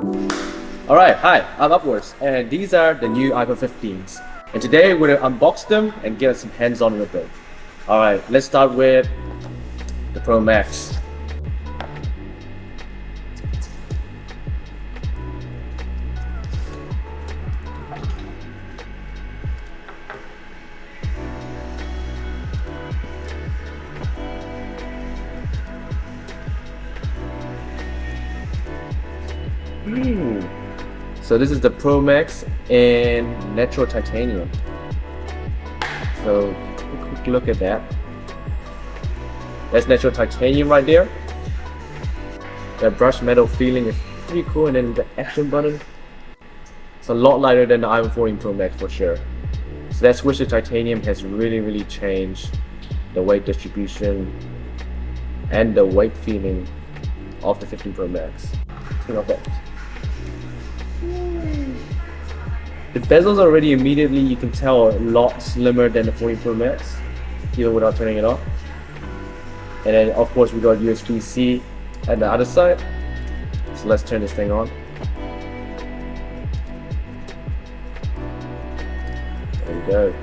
Alright, hi, I'm Upwards, and these are the new iPhone 15s. And today we're going to unbox them and get some hands-on with them. Alright, let's start with the Pro Max. So this is the Pro Max in natural titanium. So take a quick look at that. That's natural titanium right there. That brushed metal feeling is pretty cool, and then the action button. It's a lot lighter than the iPhone 14 Pro Max for sure. So that switch to titanium has really changed the weight distribution and the weight feeling of the 15 Pro Max. Think of that. The bezels are already immediately, you can tell, a lot slimmer than the 14 Pro Max, even without turning it off. And then of course we got USB-C at the other side. So let's turn this thing on. There we go.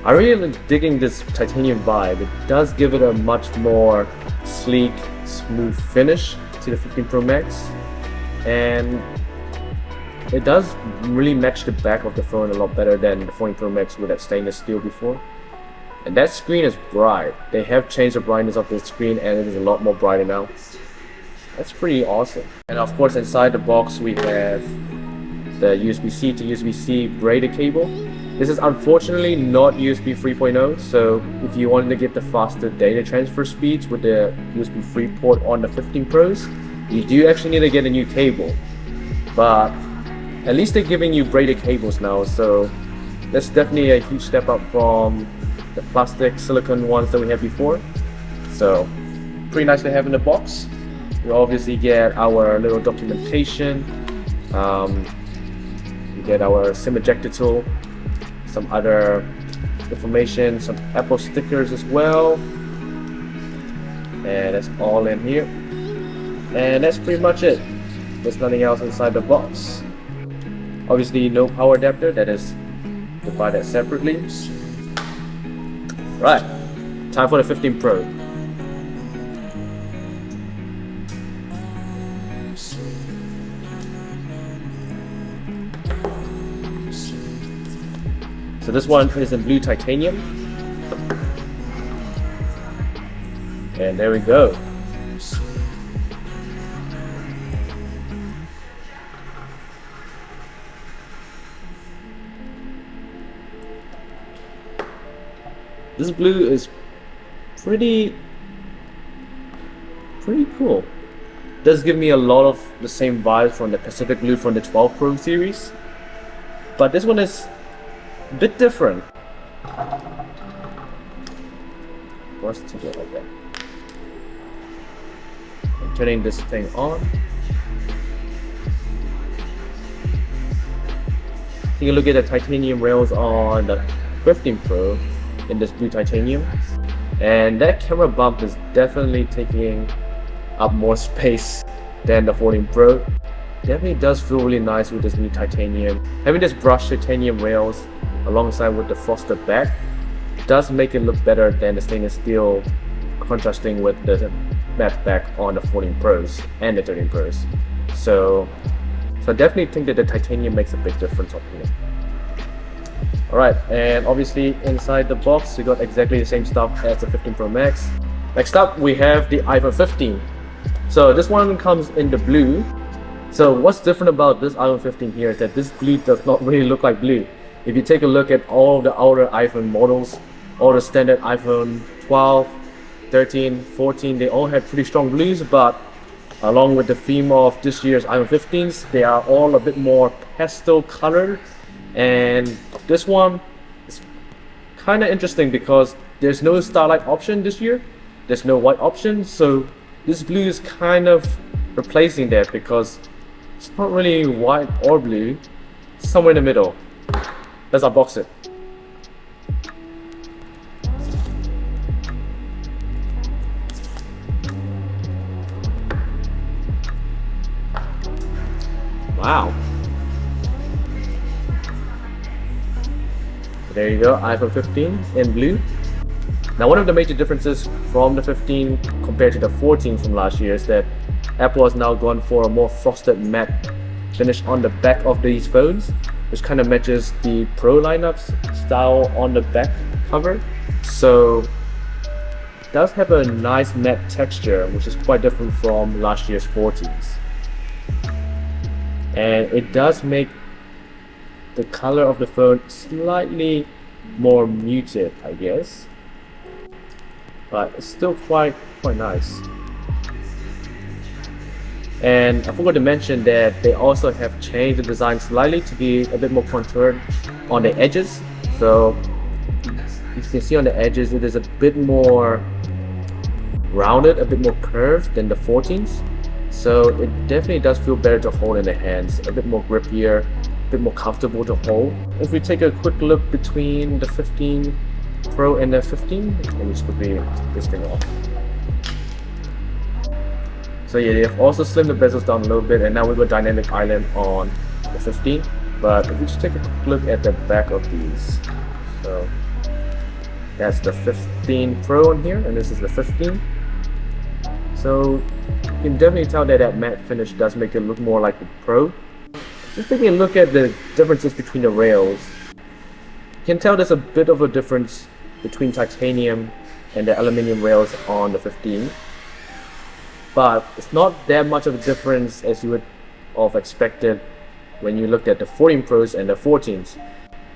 I really like digging this titanium vibe. It does give it a much more sleek, smooth finish to the 15 Pro Max. And it does really match the back of the phone a lot better than the 14 Pro Max with that stainless steel before. And that screen is bright. They have changed the brightness of the screen and it is a lot more brighter now. That's pretty awesome. And of course inside the box we have the USB-C to USB-C braided cable. This is unfortunately not USB 3.0, so if you wanted to get the faster data transfer speeds with the USB 3 port on the 15 Pros, you do actually need to get a new cable. But at least they're giving you braided cables now, so that's definitely a huge step up from the plastic silicone ones that we had before. So pretty nice to have in the box. We obviously get our little documentation, we get our SIM ejector tool, some other information, some Apple stickers as well, and that's all in here. And that's pretty much it. There's nothing else inside the box. Obviously no power adapter, that is to buy that separately. Right, time for the 15 Pro. So this one is in blue titanium. And there we go. This blue is pretty cool. Does give me a lot of the same vibes from the Pacific Blue from the 12 Pro series, but this one is a bit different. Let's take it like that. I'm turning this thing on. Take a look at the titanium rails on the 15 Pro in this blue titanium, and that camera bump is definitely taking up more space than the 14 Pro. Definitely does feel really nice with this new titanium. Having this brushed titanium rails alongside with the frosted back does make it look better than the stainless steel contrasting with the matte back on the 14 Pros and the 13 Pros. So I definitely think that the titanium makes a big difference up here. Alright, and obviously inside the box we got exactly the same stuff as the 15 Pro Max. Next up we have the iPhone 15. So this one comes in the blue. So what's different about this iPhone 15 here is that this blue does not really look like blue. If you take a look at all the older iPhone models, all the standard iPhone 12, 13, 14, they all had pretty strong blues, but along with the theme of this year's iPhone 15s, they are all a bit more pastel colored. And this one is kind of interesting because there's no starlight option this year, there's no white option, so this blue is kind of replacing that because it's not really white or blue, it's somewhere in the middle. Let's unbox it. Wow. There you go, iPhone 15 in blue. Now, one of the major differences from the 15 compared to the 14 from last year is that Apple has now gone for a more frosted matte finish on the back of these phones, which kind of matches the Pro lineup's style on the back cover. So it does have a nice matte texture, which is quite different from last year's 14s. And it does make the color of the phone slightly more muted, I guess. But it's still quite nice. And I forgot to mention that they also have changed the design slightly to be a bit more contoured on the edges. So you can see on the edges it is a bit more rounded, a bit more curved than the 14s. So it definitely does feel better to hold in the hands, a bit more grippier, a bit more comfortable to hold. If we take a quick look between the 15 Pro and the 15, let me just quickly take this thing off. So yeah, they've also slimmed the bezels down a little bit, and now we've got dynamic island on the 15. But if we just take a quick look at the back of these, so that's the 15 Pro on here, and this is the 15. So you can definitely tell that that matte finish does make it look more like the Pro. Just taking a look at the differences between the rails, you can tell there's a bit of a difference between titanium and the aluminum rails on the 15, but it's not that much of a difference as you would have expected when you looked at the 14 Pros and the 14s.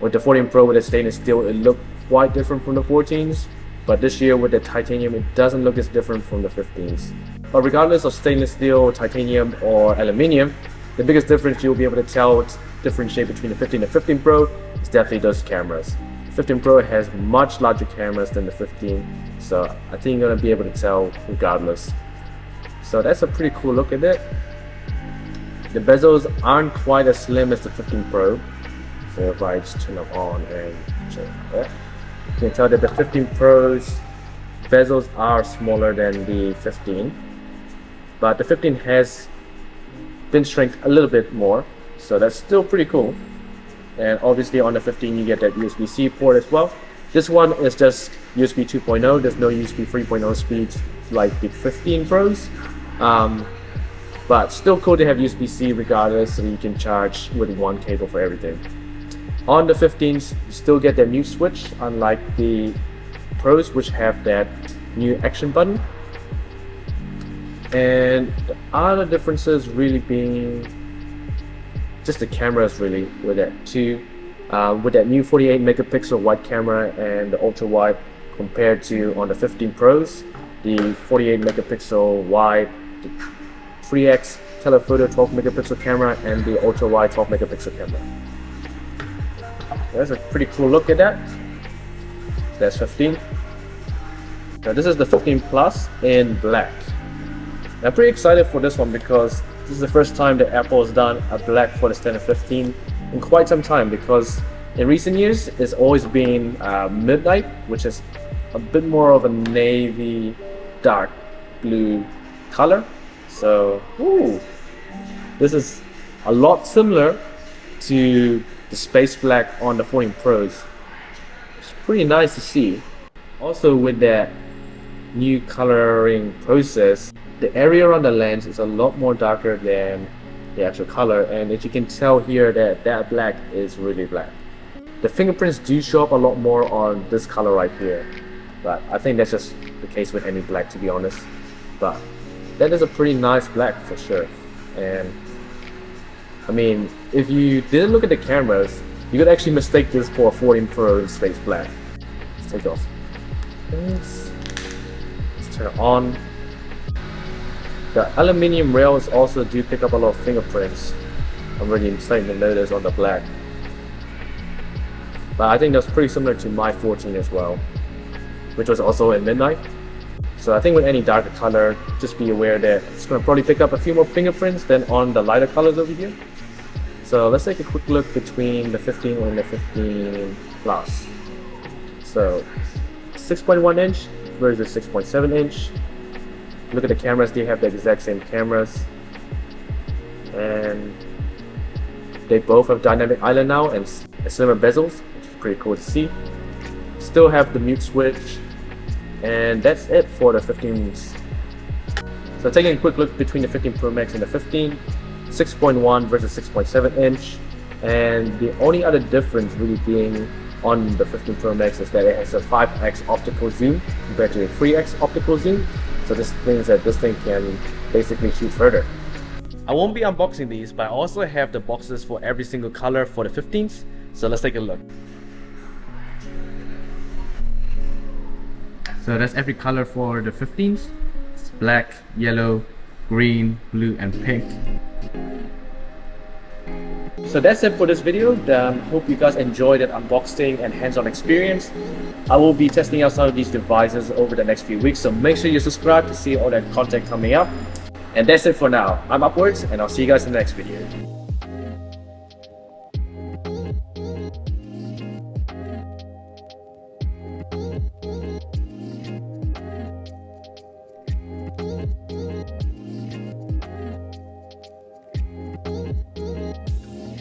With the 14 Pro with the stainless steel, it looked quite different from the 14s, but this year with the titanium, it doesn't look as different from the 15s. But regardless of stainless steel, titanium, or aluminium, the biggest difference you'll be able to tell, differentiate between the 15 and 15 Pro is definitely those cameras. The 15 Pro has much larger cameras than the 15, so I think you're going to be able to tell regardless. So that's a pretty cool look at it. The bezels aren't quite as slim as the 15 Pro, so if I just turn them on and check that, you can tell that the 15 Pro's bezels are smaller than the 15, but the 15 has bench strength a little bit more, so that's still pretty cool. And obviously on the 15 you get that USB-C port as well. This one is just USB 2.0, there's no USB 3.0 speeds like the 15 Pros, but still cool to have USB-C regardless, so you can charge with one cable for everything. On the 15s you still get that mute switch, unlike the Pros, which have that new action button. And the other differences really being just the cameras, really, with that new 48 megapixel wide camera and the ultra wide compared to on the 15 Pros, the 48 megapixel wide, the 3x telephoto 12 megapixel camera, and the ultra wide 12 megapixel camera. That's a pretty cool look at that. That's 15. Now this is the 15 Plus in black. I'm pretty excited for this one because this is the first time that Apple has done a black for the standard 15 in quite some time, because in recent years it's always been midnight, which is a bit more of a navy dark blue color. So this is a lot similar to the space black on the 14 Pros. It's pretty nice to see. Also, with that new coloring process, the area around the lens is a lot more darker than the actual color, and as you can tell here, that black is really black. The fingerprints do show up a lot more on this color right here, but I think that's just the case with any black, to be honest. But that is a pretty nice black for sure. And I mean, if you didn't look at the cameras, you could actually mistake this for a 14 Pro in space black. Let's take it off. Let's turn it on. The aluminium rails also do pick up a lot of fingerprints. I'm really starting to notice on the black. But I think that's pretty similar to my 14 as well, which was also in midnight. So I think with any darker color, just be aware that it's going to probably pick up a few more fingerprints than on the lighter colors over here. So let's take a quick look between the 15 and the 15 Plus. So 6.1 inch versus 6.7 inch. Look at the cameras, they have the exact same cameras. And They both have dynamic island now and slimmer bezels, which is pretty cool to see. Still have the mute switch, and that's it for the 15s. So taking a quick look between the 15 Pro Max and the 15, 6.1 versus 6.7 inch, and the only other difference really being on the 15 Pro Max is that it has a 5x optical zoom compared to a 3x optical zoom. So this means that this thing can basically shoot further. I won't be unboxing these, but I also have the boxes for every single color for the 15s. So let's take a look. So that's every color for the 15s. It's black, yellow, green, blue, and pink. So that's it for this video. Hope you guys enjoyed that unboxing and hands-on experience. I will be testing out some of these devices over the next few weeks, so make sure you subscribe to see all that content coming up. And that's it for now. I'm Upwards, and I'll see you guys in the next video.